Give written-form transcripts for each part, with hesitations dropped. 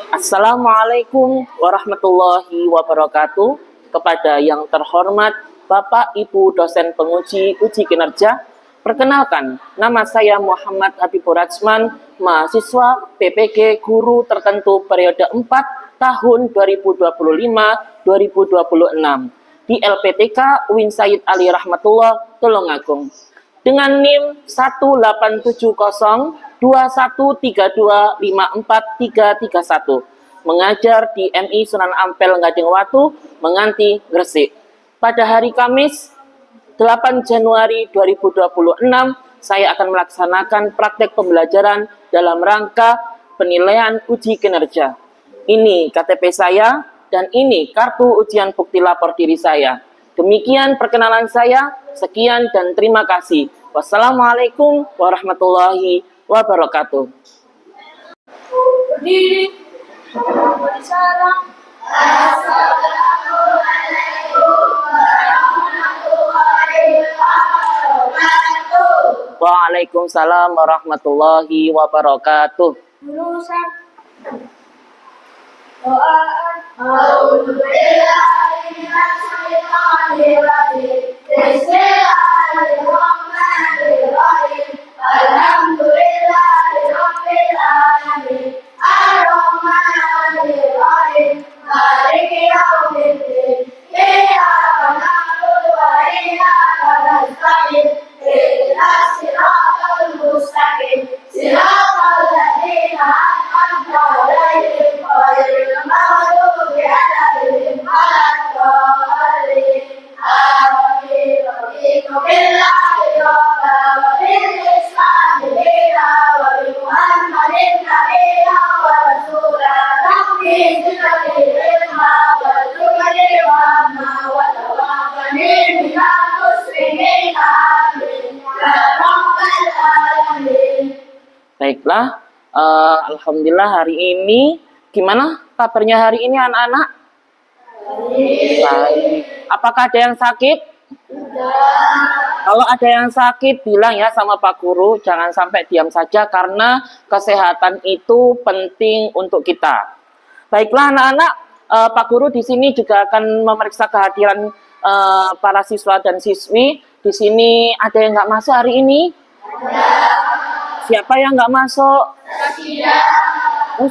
Assalamualaikum warahmatullahi wabarakatuh. Kepada yang terhormat Bapak Ibu dosen penguji uji kinerja, perkenalkan, nama saya Muhammad Habibur Rajman, mahasiswa PPG Guru Tertentu periode 4 tahun 2025-2026 di LPTK UIN Sayyid Ali Rahmatullah Tulungagung dengan NIM 1870213254331, mengajar di MI Sunan Ampel Gading Watu, Menganti, Gresik. Pada hari Kamis 8 Januari 2026, saya akan melaksanakan praktek pembelajaran dalam rangka penilaian uji kinerja. Ini KTP saya dan ini kartu ujian bukti lapor diri saya. Demikian perkenalan saya. Sekian dan terima kasih. Wassalamualaikum warahmatullahi wabarakatuh. Berdiri. Assalamualaikum warahmatullahi wabarakatuh. Waalaikumsalam warahmatullahi wabarakatuh. Jurusan doa. A'udzubillahiminasyaitonirrajim. Bismillahirrahmanirrahim. Alhamdulillahirabbil alamin. Ar-Rahmanir-Rahim. Maliki yaumiddin. Iyyaka na'budu wa iyyaka nasta'in. Ihdinas siratal mustaqim. Siratal ladzina an'amta 'alaihim ghairil maghdubi 'alaihim waladdallin. Amin. Raditu billahi rabban wa bil islami dinan wa bi Muhammadin nabiyyan wa rasulan. Rabbi zidni ilma warzuqni fahma wa tawaffani minal muslimin. Amin ya rabbal alamin. Baiklah, alhamdulillah hari ini gimana kabarnya hari ini anak-anak? Baik. Apakah ada yang sakit? Kalau ada yang sakit bilang ya sama Pak Guru, jangan sampai diam saja karena kesehatan itu penting untuk kita. Baiklah anak-anak, Pak Guru di sini juga akan memeriksa kehadiran para siswa dan siswi. Di sini ada yang nggak masuk hari ini? Siapa yang nggak masuk?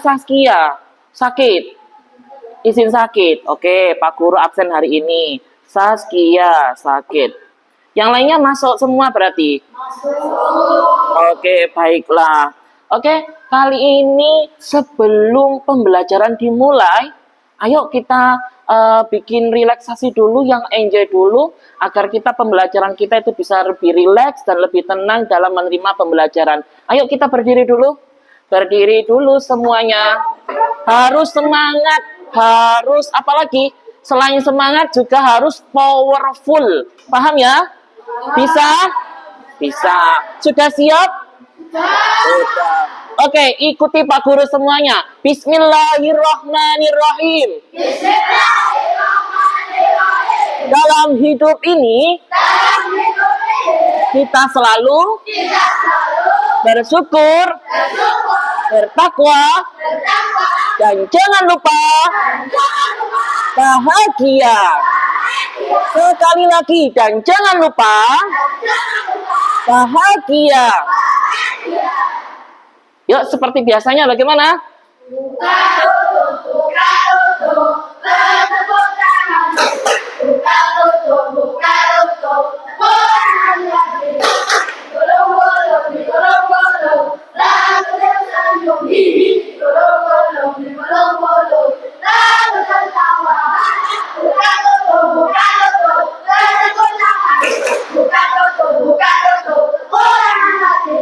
Saskia. Sakit. Izin sakit. Oke, Pak Guru absen hari ini. Saskia sakit. Yang lainnya masuk semua berarti? Oke, baiklah. Oke, kali ini sebelum pembelajaran dimulai, ayo kita bikin relaksasi dulu, yang enjoy dulu, agar kita pembelajaran kita itu bisa lebih rileks dan lebih tenang dalam menerima pembelajaran. Ayo kita berdiri dulu. Berdiri dulu semuanya. Harus semangat, harus apalagi? Selain semangat juga harus powerful. Paham ya? Bisa? Bisa. Sudah siap? Sudah. Oke, ikuti Pak Guru semuanya. Bismillahirrahmanirrahim. Bismillahirrahmanirrahim. Dalam hidup ini, kita selalu bersyukur, bertakwa, dan jangan lupa bahagia. Sekali lagi, dan jangan lupa bahagia. Yuk, seperti biasanya bagaimana? Buka tutup, bertepuk tangan. Buka tutup, Quran lagi. Golong-golong, digolong-golong, lalu tersanjung, digolong-golong, lalu tertawa. Buka tutup, bertepuk tangan. Buka tutup, Quran lagi.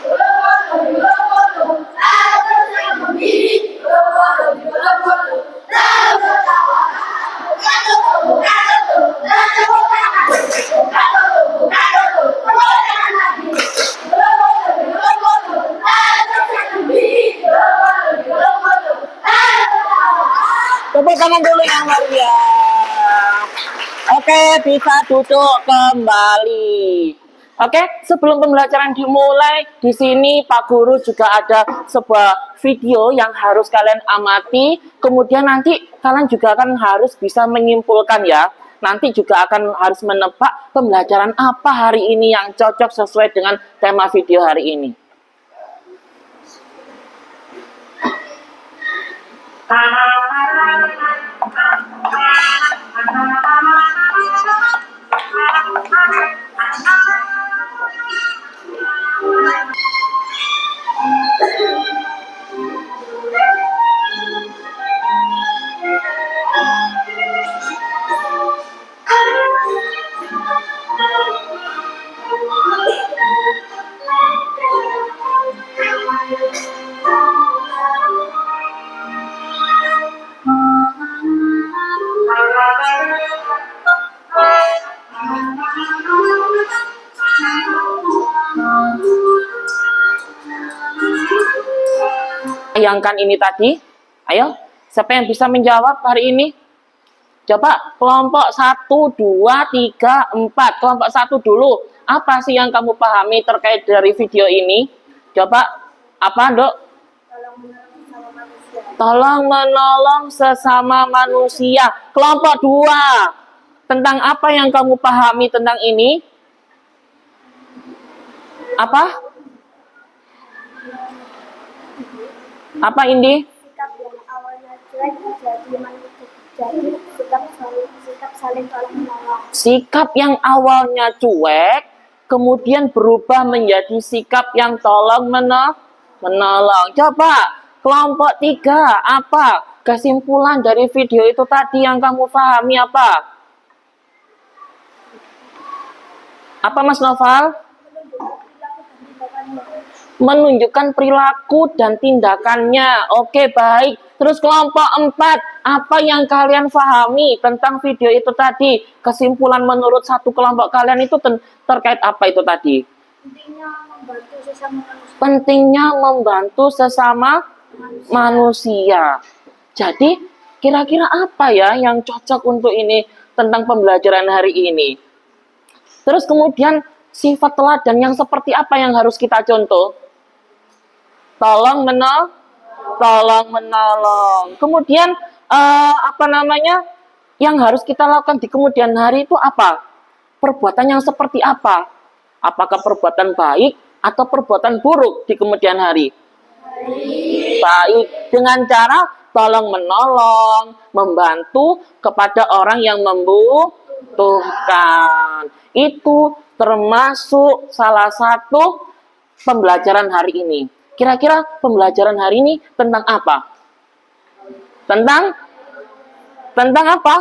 Golong-golong, digolong-golong, lalu tersanjung, digolong-golong, lalu tertawa. Buka tutup, bertepuk tangan. Buka tutup, Quran lagi. Golong-golong, digolong-golong, lalu tersanjung, digolong-golong, lalu tertawa. Tepuk tangan dulu yang meriah. Oke, bisa duduk kembali. Oke, sebelum pembelajaran dimulai, di sini Pak Guru juga ada sebuah video yang harus kalian amati, kemudian nanti kalian juga akan harus bisa menyimpulkan ya. Nanti juga akan harus menebak pembelajaran apa hari ini yang cocok sesuai dengan tema video hari ini. Bayangkan ini tadi. Ayo, siapa yang bisa menjawab hari ini? Coba kelompok 1, 2, 3, 4. Kelompok 1 dulu. Apa sih yang kamu pahami terkait dari video ini? Coba, apa Dok? Tolong menolong sesama manusia. Kelompok 2. Tentang apa yang kamu pahami tentang ini? Apa? Apa ini? Sikap yang awalnya cuek jadi sikap saling tolong menolong. Sikap yang awalnya cuek, kemudian berubah menjadi sikap yang tolong menolong. Coba, kelompok 3, apa? Kesimpulan dari video itu tadi yang kamu pahami apa? Apa Mas Noval? Menunjukkan perilaku dan tindakannya. Oke, baik. Terus kelompok 4, apa yang kalian pahami tentang video itu tadi? Kesimpulan menurut satu kelompok kalian itu terkait apa itu tadi? Pentingnya membantu sesama Manusia. Jadi, kira-kira apa ya yang cocok untuk ini tentang pembelajaran hari ini? Terus kemudian sifat teladan yang seperti apa yang harus kita contoh? Tolong menolong. Kemudian apa namanya? Yang harus kita lakukan di kemudian hari itu apa? Perbuatan yang seperti apa? Apakah perbuatan baik atau perbuatan buruk di kemudian hari? Baik, dengan cara tolong menolong, membantu kepada orang yang membutuhkan. Itu termasuk salah satu pembelajaran hari ini. Kira-kira pembelajaran hari ini tentang apa? Tentang apa?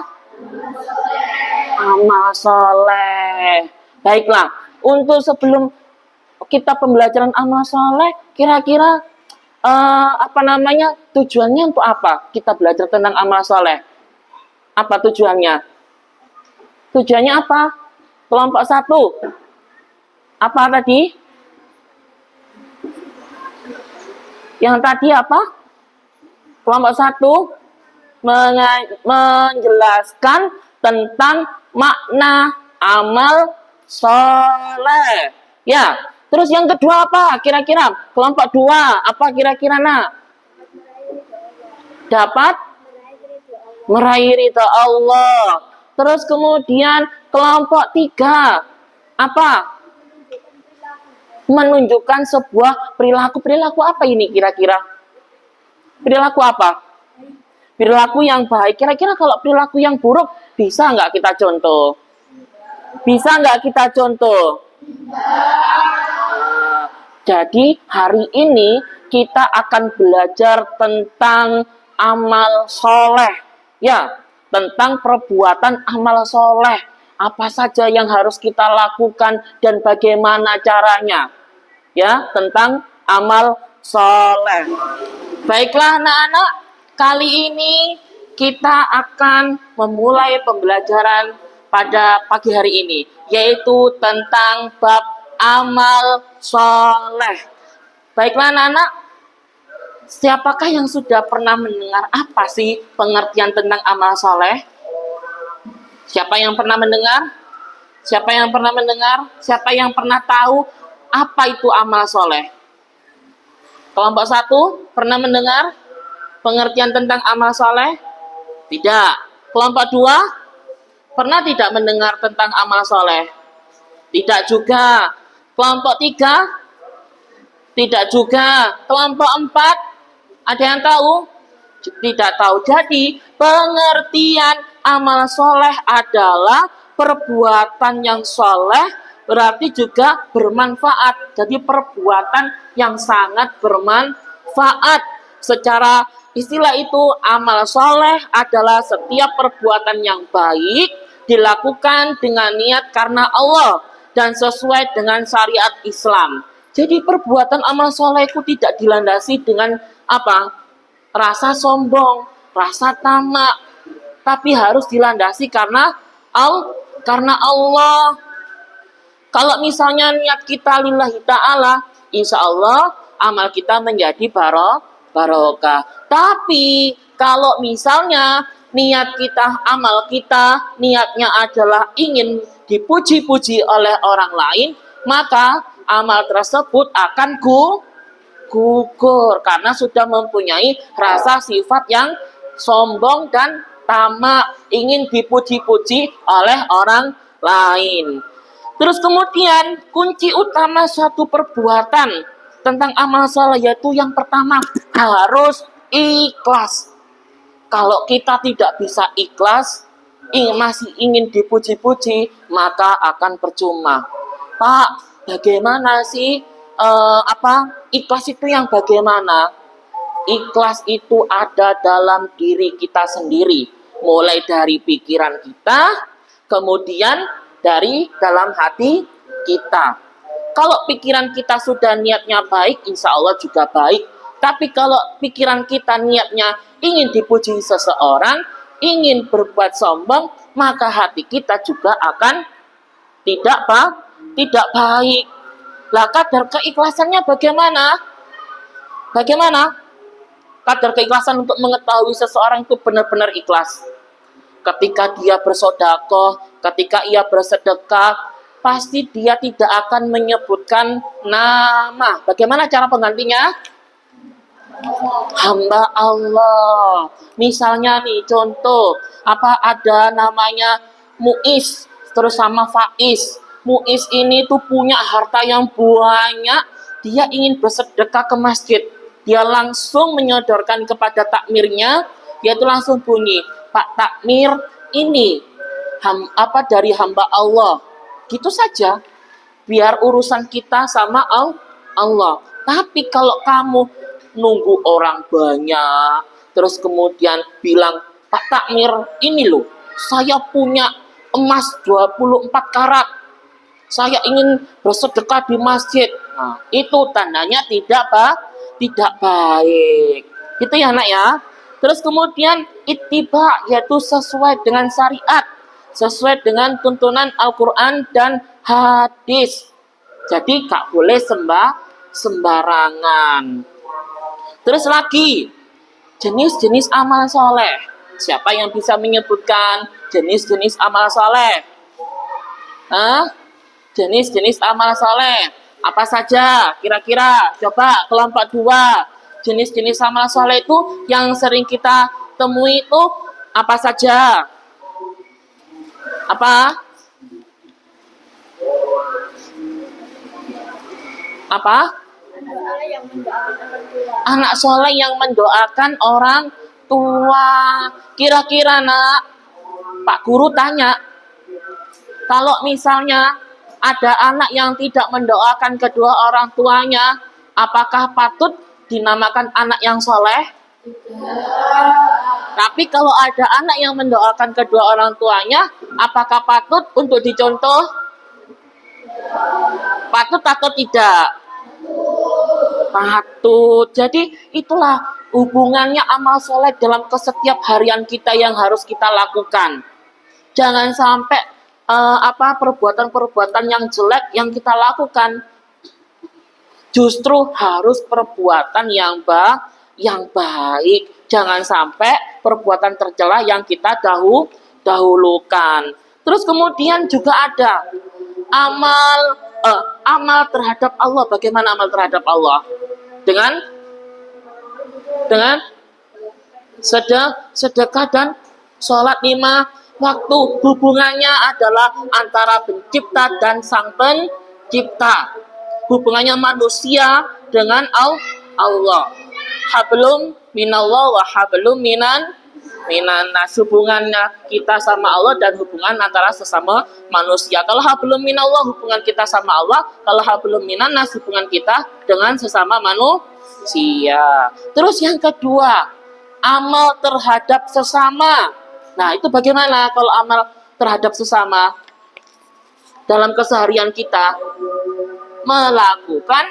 Amal soleh. Baiklah, untuk sebelum kita pembelajaran amal soleh, kira-kira apa namanya tujuannya untuk apa? Kita belajar tentang amal soleh. Apa tujuannya? Tujuannya apa? Kelompok 1. Apa tadi? Yang tadi apa? Kelompok 1 menjelaskan tentang makna amal soleh. Ya, terus yang kedua apa? Kira-kira kelompok 2 apa kira-kira nak? Dapat meraih ridha Allah. Terus kemudian kelompok 3 apa? Menunjukkan sebuah perilaku. Perilaku apa ini kira-kira? Perilaku apa? Perilaku yang baik. Kira-kira kalau perilaku yang buruk, bisa nggak kita contoh? Bisa nggak kita contoh? Jadi hari ini kita akan belajar tentang amal soleh. Ya, tentang perbuatan amal soleh. Apa saja yang harus kita lakukan dan bagaimana caranya. Ya, tentang amal soleh. Baiklah anak-anak, kali ini kita akan memulai pembelajaran pada pagi hari ini, yaitu tentang bab amal soleh. Baiklah anak-anak, siapakah yang sudah pernah mendengar apa sih pengertian tentang amal soleh? Siapa yang pernah mendengar? Siapa yang pernah mendengar? Siapa yang pernah tahu apa itu amal soleh? Kelompok satu pernah mendengar pengertian tentang amal soleh? Tidak. Kelompok dua pernah tidak mendengar tentang amal soleh? Tidak juga. Kelompok tiga? Tidak juga. Kelompok empat? Ada yang tahu? Tidak tahu. Jadi pengertian amal soleh adalah perbuatan yang soleh, berarti juga bermanfaat. Jadi perbuatan yang sangat bermanfaat. Secara istilah itu, amal soleh adalah setiap perbuatan yang baik dilakukan dengan niat karena Allah dan sesuai dengan syariat Islam. Jadi perbuatan amal soleh itu tidak dilandasi dengan apa? Rasa sombong, rasa tamak, tapi harus dilandasi karena Allah. Kalau misalnya niat kita lillahi ta'ala, insya Allah amal kita menjadi barokah. Tapi kalau misalnya niat kita, amal kita, niatnya adalah ingin dipuji-puji oleh orang lain, maka amal tersebut akan gugur karena sudah mempunyai rasa sifat yang sombong dan tamak, ingin dipuji-puji oleh orang lain. Terus kemudian kunci utama suatu perbuatan tentang amal soleh yaitu yang pertama harus ikhlas. Kalau kita tidak bisa ikhlas, masih ingin dipuji-puji, maka akan percuma. Pak, bagaimana sih ikhlas itu yang bagaimana? Ikhlas itu ada dalam diri kita sendiri, mulai dari pikiran kita, kemudian dari dalam hati kita. Kalau pikiran kita sudah niatnya baik, insya Allah juga baik. Tapi kalau pikiran kita niatnya ingin dipuji seseorang, ingin berbuat sombong, maka hati kita juga akan tidak baik. Lah kadar keikhlasannya bagaimana? Bagaimana? Kadar keikhlasan untuk mengetahui seseorang itu benar-benar ikhlas. Ketika dia bersedekah, ketika ia bersedekah, pasti dia tidak akan menyebutkan nama. Bagaimana cara penggantinya? Hamba Allah. Misalnya nih contoh, ada namanya Muiz terus sama Faiz. Muiz ini tuh punya harta yang banyak, dia ingin bersedekah ke masjid. Dia langsung menyodorkan kepada takmirnya, dia tuh langsung bunyi, Pak Takmir, ini dari hamba Allah. Gitu saja. Biar urusan kita sama Allah. Tapi kalau kamu nunggu orang banyak, terus kemudian bilang, Pak Takmir, ini loh, saya punya emas 24 karat. Saya ingin bersedekah di masjid. Nah, itu tandanya tidak baik. Itu ya nak ya. Terus kemudian ittiba, yaitu sesuai dengan syariat, sesuai dengan tuntunan Al-Quran dan hadis. Jadi gak boleh sembarangan. Terus lagi, jenis-jenis amal soleh. Siapa yang bisa menyebutkan jenis-jenis amal soleh? Jenis-jenis amal soleh. Apa saja kira-kira? Coba kelompok 2. Jenis-jenis amal soleh itu yang sering kita temui itu apa saja? Apa? Anak soleh yang mendoakan orang tua. Kira-kira nak, Pak Guru tanya, kalau misalnya ada anak yang tidak mendoakan kedua orang tuanya, apakah patut dinamakan anak yang soleh? Tapi kalau ada anak yang mendoakan kedua orang tuanya, apakah patut untuk dicontoh? Patut atau tidak? Patut. Jadi itulah hubungannya amal soleh dalam setiap harian kita yang harus kita lakukan. Jangan sampai perbuatan-perbuatan yang jelek yang kita lakukan. Justru harus perbuatan yang baik. Jangan sampai perbuatan tercela yang kita dahulukan. Terus kemudian juga ada amal terhadap Allah. Bagaimana amal terhadap Allah? Dengan Dengan sedekah dan sholat 5 waktu. Hubungannya adalah antara pencipta dan sang pencipta. Hubungannya manusia dengan Allah. Hablum minallah wa hablum minan nas. Hubungannya kita sama Allah dan hubungan antara sesama manusia. Kalau hablum minallah hubungan kita sama Allah, kalau hablum minan nas hubungan kita dengan sesama manusia. Terus yang kedua, amal terhadap sesama. Nah, itu bagaimana kalau amal terhadap sesama? Dalam keseharian kita melakukan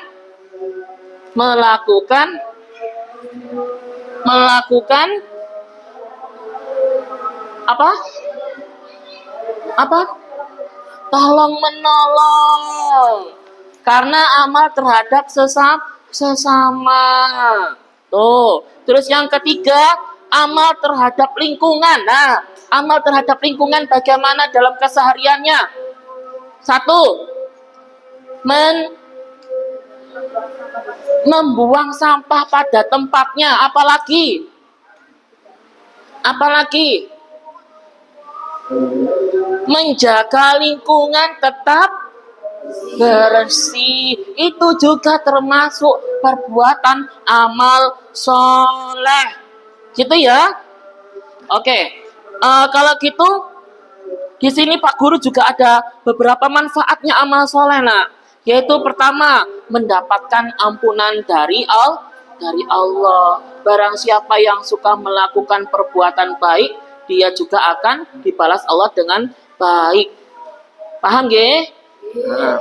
apa? Tolong menolong. Karena amal terhadap sesama. Tuh. Terus yang ketiga, amal terhadap lingkungan. Nah, amal terhadap lingkungan bagaimana dalam kesehariannya? 1. Membuang sampah pada tempatnya. Apalagi menjaga lingkungan tetap bersih. Itu juga termasuk perbuatan amal soleh. Gitu ya. Oke. Kalau gitu di sini Pak Guru juga ada beberapa manfaatnya amal soleh, nak. Yaitu pertama, mendapatkan ampunan dari Allah. Barang siapa yang suka melakukan perbuatan baik, dia juga akan dibalas Allah dengan baik. Paham nggih? Nah.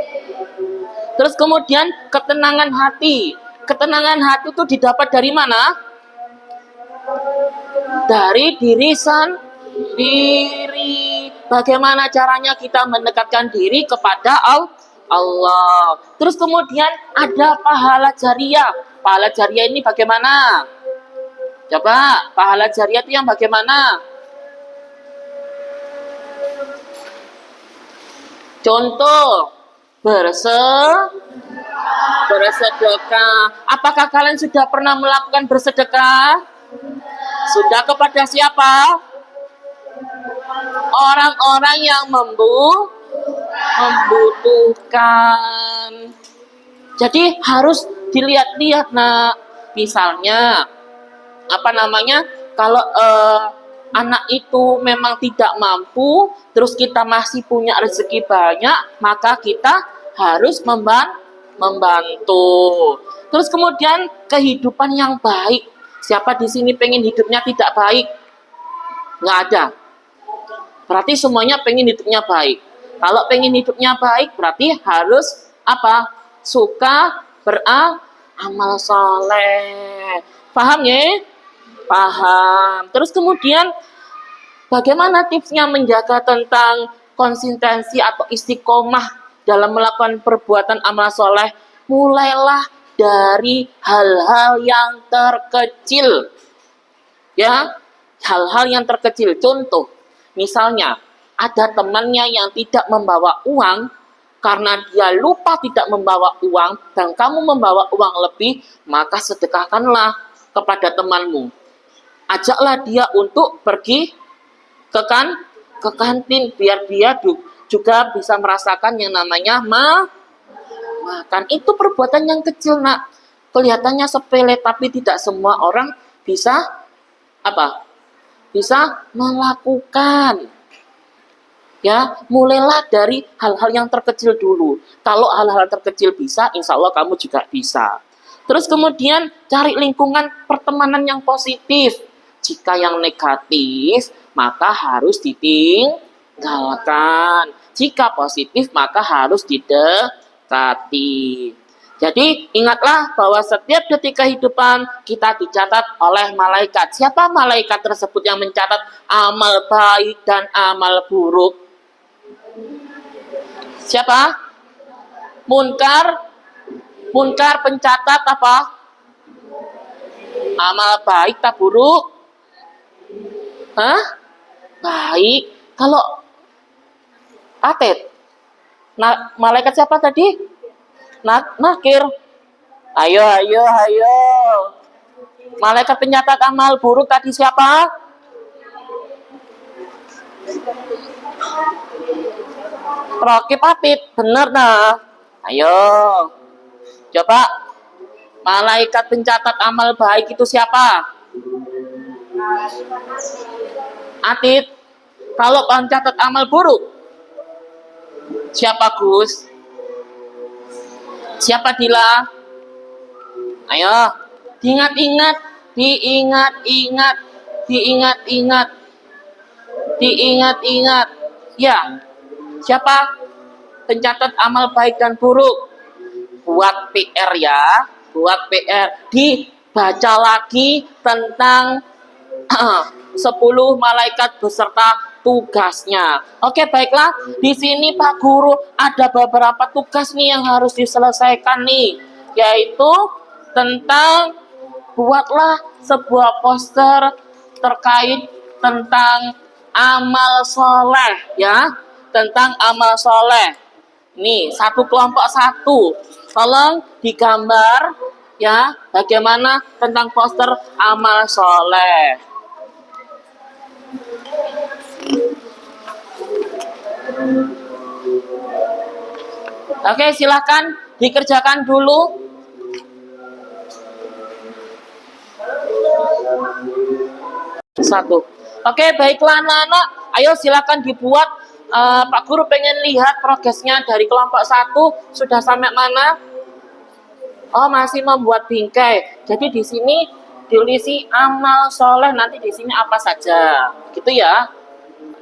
Terus kemudian ketenangan hati. Ketenangan hati itu didapat dari mana? Dari diri sendiri. Bagaimana caranya kita mendekatkan diri kepada Allah. Terus kemudian ada pahala jariah. Pahala jariah ini bagaimana? Coba, pahala jariah itu yang bagaimana? Contoh, bersedekah. Apakah kalian sudah pernah melakukan bersedekah? Sudah kepada siapa? Orang-orang yang membutuhkan. Jadi harus dilihat-lihat, nak. Misalnya, kalau anak itu memang tidak mampu, terus kita masih punya rezeki banyak, maka kita harus membantu. Terus kemudian kehidupan yang baik. Siapa di sini pengen hidupnya tidak baik? Nggak ada. Berarti semuanya pengen hidupnya baik. Kalau pengen hidupnya baik, berarti harus apa? Suka beramal soleh. Paham ya? Paham. Terus kemudian bagaimana tipsnya menjaga tentang konsistensi atau istiqomah dalam melakukan perbuatan amal soleh? Mulailah dari hal-hal yang terkecil. Ya, hal-hal yang terkecil. Contoh, misalnya ada temannya yang tidak membawa uang, karena dia lupa tidak membawa uang dan kamu membawa uang lebih, maka sedekahkanlah kepada temanmu. Ajaklah dia untuk pergi ke kantin biar dia juga bisa merasakan yang namanya makan. Itu perbuatan yang kecil, nak. Kelihatannya sepele, tapi tidak semua orang bisa melakukan. Ya, mulailah dari hal-hal yang terkecil dulu. Kalau hal-hal terkecil bisa, insya Allah kamu juga bisa. Terus kemudian cari lingkungan pertemanan yang positif. Jika yang negatif, maka harus ditinggalkan. Jika positif, maka harus didekati. Jadi ingatlah bahwa setiap detik kehidupan kita dicatat oleh malaikat. Siapa malaikat tersebut yang mencatat amal baik dan amal buruk? Siapa? Munkar pencatat apa? Amal baik tak buruk? Baik. Kalau Atet, malaikat siapa tadi? Nakir. Ayo. Malaikat pencatat amal buruk tadi siapa? Rokib Atid, bener nah. Ayo, coba malaikat pencatat amal baik itu siapa? Atid. Kalau pencatat amal buruk, siapa Gus? Siapa Dila? Ayo, diingat-ingat, diingat-ingat, diingat-ingat, diingat-ingat. Ya, siapa? Pencatat amal baik dan buruk. Buat PR ya, buat PR. Dibaca lagi tentang 10 malaikat beserta tugasnya. Oke, baiklah. Di sini Pak Guru ada beberapa tugas nih yang harus diselesaikan nih, yaitu tentang buatlah sebuah poster terkait tentang amal soleh ya, tentang amal soleh. Nih, satu kelompok satu. Tolong digambar ya, bagaimana tentang poster amal soleh. Oke, silahkan dikerjakan dulu. Satu. Oke, baiklah anak-anak. Ayo silakan dibuat. Pak Guru pengen lihat progresnya dari kelompok 1 sudah sampai mana? Oh, masih membuat bingkai. Jadi di sini diisi amal soleh, nanti di sini apa saja. Gitu ya.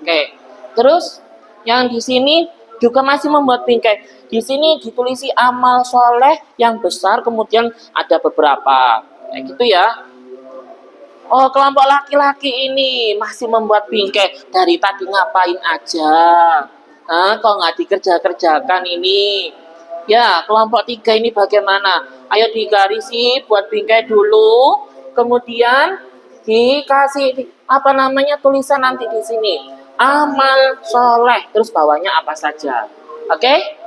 Oke. Terus yang di sini juga masih membuat bingkai. Di sini ditulisi amal soleh yang besar, kemudian ada beberapa. Kayak gitu ya. Oh, kelompok laki-laki ini masih membuat bingkai. Dari tadi ngapain aja? Kok nggak dikerja-kerjakan ini? Ya, kelompok 3 ini bagaimana? Ayo digarisi, buat bingkai dulu. Kemudian dikasih apa namanya tulisan nanti di sini. Amal soleh. Terus bawahnya apa saja? Oke?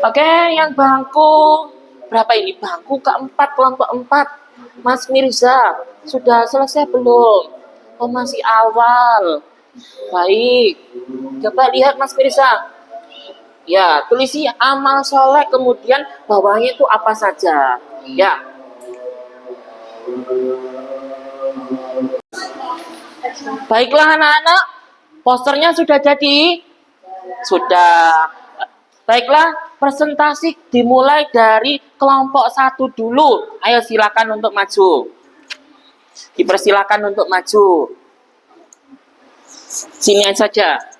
Oke, yang bangku berapa ini? Bangku keempat, kelompok 4. Mas Mirza, sudah selesai belum? Oh, masih awal. Baik. Coba lihat Mas Mirza. Ya, tulisi amal soleh, kemudian bawahnya itu apa saja. Ya. Baiklah anak-anak, posternya sudah jadi? Sudah. Baiklah, presentasi dimulai dari kelompok 1 dulu. Ayo silakan untuk maju. Dipersilakan untuk maju. Sini saja.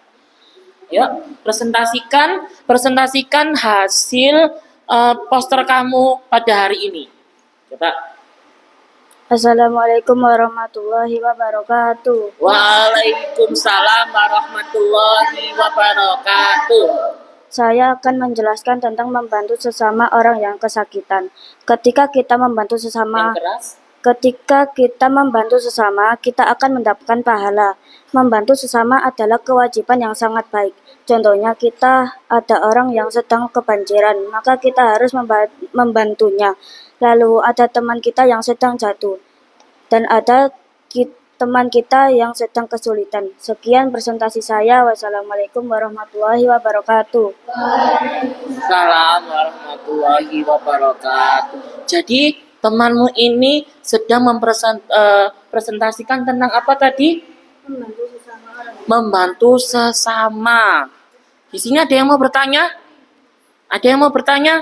Yuk, presentasikan hasil poster kamu pada hari ini. Coba. Assalamualaikum warahmatullahi wabarakatuh. Waalaikumsalam warahmatullahi wabarakatuh. Saya akan menjelaskan tentang membantu sesama orang yang kesakitan. Ketika kita membantu sesama, kita akan mendapatkan pahala. Membantu sesama adalah kewajiban yang sangat baik. Contohnya kita ada orang yang sedang kebanjiran, maka kita harus membantunya. Lalu ada teman kita yang sedang jatuh, dan ada teman kita yang sedang kesulitan. Sekian presentasi saya. Wassalamualaikum warahmatullahi wabarakatuh. Waalaikumsalam warahmatullahi wabarakatuh. Jadi temanmu ini sedang mempresentasikan tentang apa tadi? Membantu sesama. Di sini ada yang mau bertanya? Ada yang mau bertanya?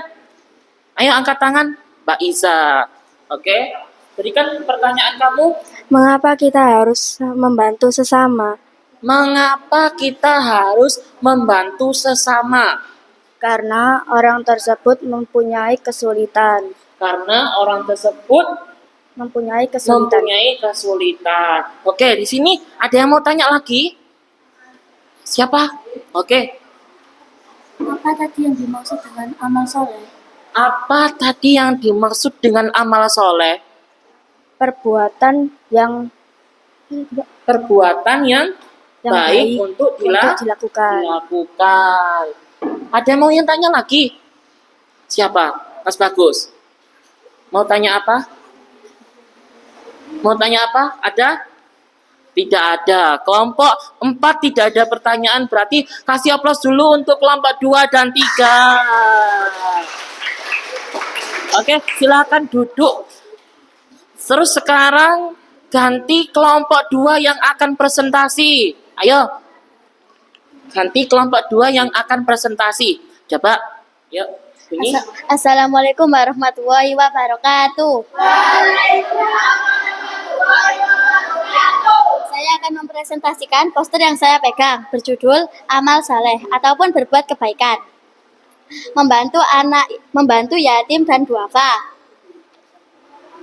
Ayo angkat tangan, Mbak Iza. Oke, berikan pertanyaan kamu. Mengapa kita harus membantu sesama? Mengapa kita harus membantu sesama? Karena orang tersebut mempunyai kesulitan. Karena orang tersebut Mempunyai kesulitan. Oke, di sini ada yang mau tanya lagi? Siapa? Oke. Apa tadi yang dimaksud dengan amal soleh? Apa tadi yang dimaksud dengan amal soleh? Perbuatan yang baik untuk dilakukan. Ada yang mau yang tanya lagi? Siapa? Mas Bagus. Mau tanya apa? Mau tanya apa? Ada? Tidak ada. Kelompok 4 tidak ada pertanyaan. Berarti kasih aplaus dulu untuk kelompok 2 dan 3. Oke, silakan duduk. Terus sekarang ganti kelompok 2 yang akan presentasi. Ayo. Ganti kelompok 2 yang akan presentasi. Coba. Yuk, bunyi. Assalamualaikum warahmatullahi wabarakatuh. Saya akan mempresentasikan poster yang saya pegang berjudul Amal Saleh ataupun berbuat kebaikan. Membantu yatim dan duafa.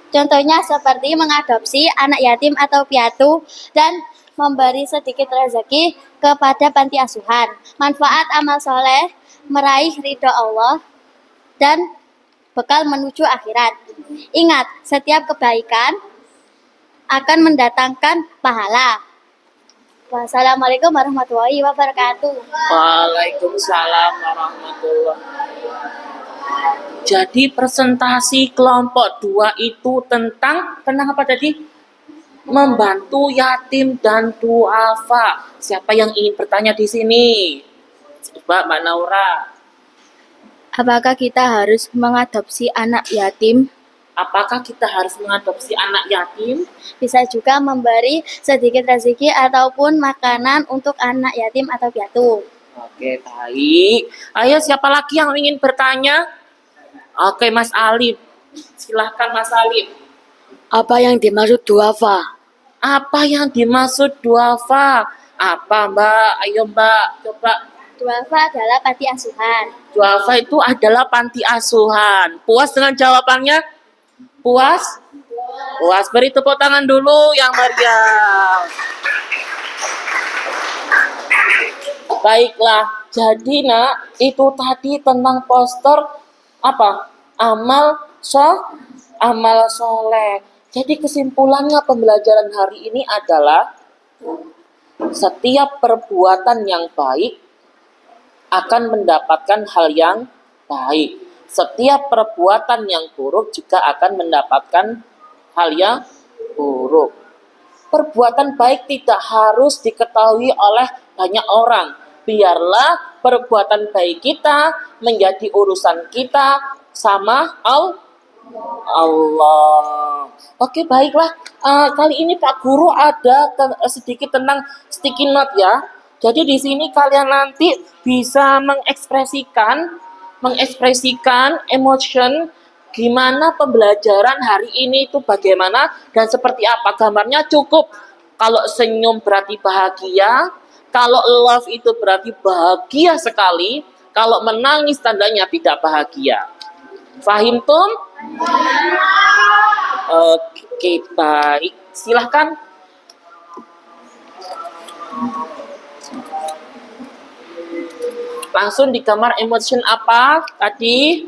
Contohnya seperti mengadopsi anak yatim atau piatu dan memberi sedikit rezeki kepada panti asuhan. Manfaat amal soleh meraih ridho Allah dan bekal menuju akhirat. Ingat, setiap kebaikan akan mendatangkan pahala. Wassalamualaikum warahmatullahi wabarakatuh. Waalaikumsalam warahmatullahi wabarakatuh. Jadi presentasi kelompok 2 itu tentang apa tadi? Membantu yatim dan duafa. Siapa yang ingin bertanya di sini? Coba Mbak Naura. Apakah kita harus mengadopsi anak yatim? Apakah kita harus mengadopsi anak yatim? Bisa juga memberi sedikit rezeki ataupun makanan untuk anak yatim atau piatu. Oke, baik. Ayo, siapa lagi yang ingin bertanya? Oke, Mas Alif. Silahkan Mas Alif. Apa yang dimaksud duafa? Apa yang dimaksud duafa? Apa Mbak? Ayo Mbak, coba. Duafa adalah panti asuhan. Duafa itu adalah panti asuhan. Puas dengan jawabannya? Puas? Puas. Beri tepuk tangan dulu yang meriah. Baiklah, jadi nak, itu tadi tentang poster apa? Amal soleh. Jadi kesimpulannya pembelajaran hari ini adalah setiap perbuatan yang baik akan mendapatkan hal yang baik. Setiap perbuatan yang buruk juga akan mendapatkan hal yang buruk. Perbuatan baik tidak harus diketahui oleh banyak orang. Biarlah perbuatan baik kita menjadi urusan kita sama Allah. Oke, baiklah. Kali ini Pak Guru ada sedikit tentang sticky note ya. Jadi di sini kalian nanti bisa mengekspresikan emotion gimana pembelajaran hari ini itu bagaimana dan seperti apa. Gambarnya cukup. Kalau senyum berarti bahagia, kalau love itu berarti bahagia sekali, kalau menangis tandanya tidak bahagia. Fahim tum? Oke, baik. Silahkan. Langsung di kamar emotion apa tadi?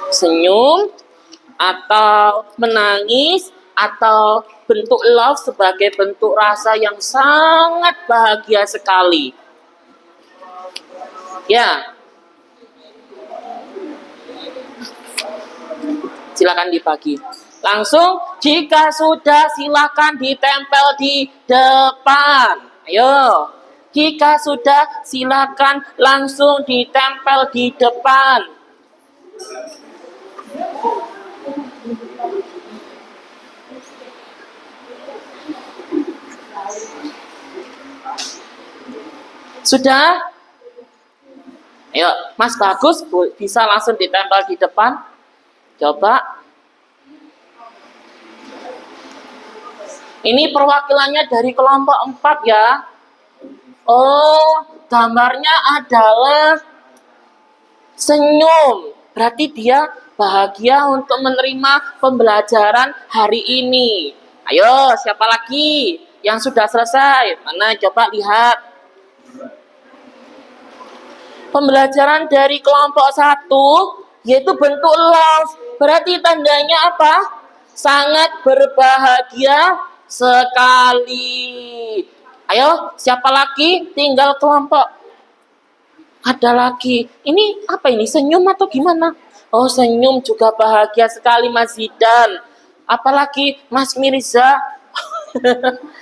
Senyum atau menangis atau bentuk love sebagai bentuk rasa yang sangat bahagia sekali. Ya. Silakan dibagi. Langsung jika sudah silakan ditempel di depan. Ayo. Jika sudah, silakan langsung ditempel di depan. Sudah? Ayo, Mas Bagus, bisa langsung ditempel di depan. Coba. Ini perwakilannya dari kelompok 4 ya. Oh, gambarnya adalah senyum. Berarti dia bahagia untuk menerima pembelajaran hari ini. Ayo, siapa lagi yang sudah selesai? Mana coba lihat. Pembelajaran dari kelompok 1 yaitu bentuk love. Berarti tandanya apa? Sangat berbahagia sekali. Ayo, siapa lagi? Tinggal kelompok. Ada lagi. Ini apa ini? Senyum atau gimana? Oh, senyum juga bahagia sekali Mas Zidan. Apalagi Mas Mirza.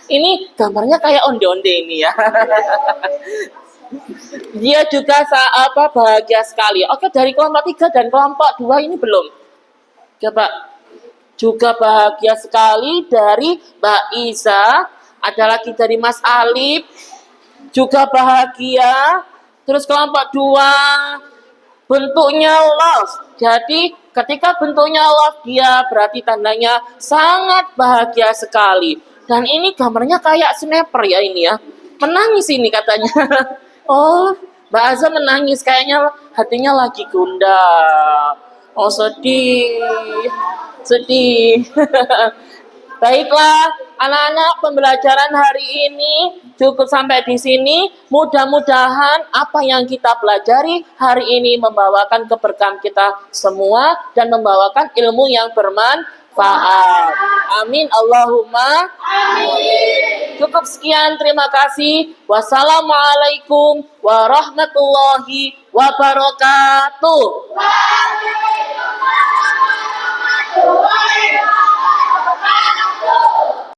Ini gambarnya kayak onde-onde ini ya. Dia juga bahagia sekali. Oke, dari kelompok 3 dan kelompok 2 ini belum. Coba. Juga bahagia sekali dari Mbak Isa. Ada lagi dari Mas Alif. Juga bahagia. Terus kelompok 2 bentuknya love. Jadi ketika bentuknya love, dia berarti tandanya sangat bahagia sekali. Dan ini gambarnya kayak sniper ya ini ya. Menangis ini katanya. Oh, Mbak Azza menangis. Kayaknya hatinya lagi gundah. Oh, sedih. Sedih. Baiklah, anak-anak, pembelajaran hari ini cukup sampai di sini. Mudah-mudahan apa yang kita pelajari hari ini membawakan keberkahan kita semua dan membawakan ilmu yang bermanfaat. Amin Allahumma. Amin. Cukup sekian, terima kasih. Wassalamualaikum warahmatullahi wabarakatuh.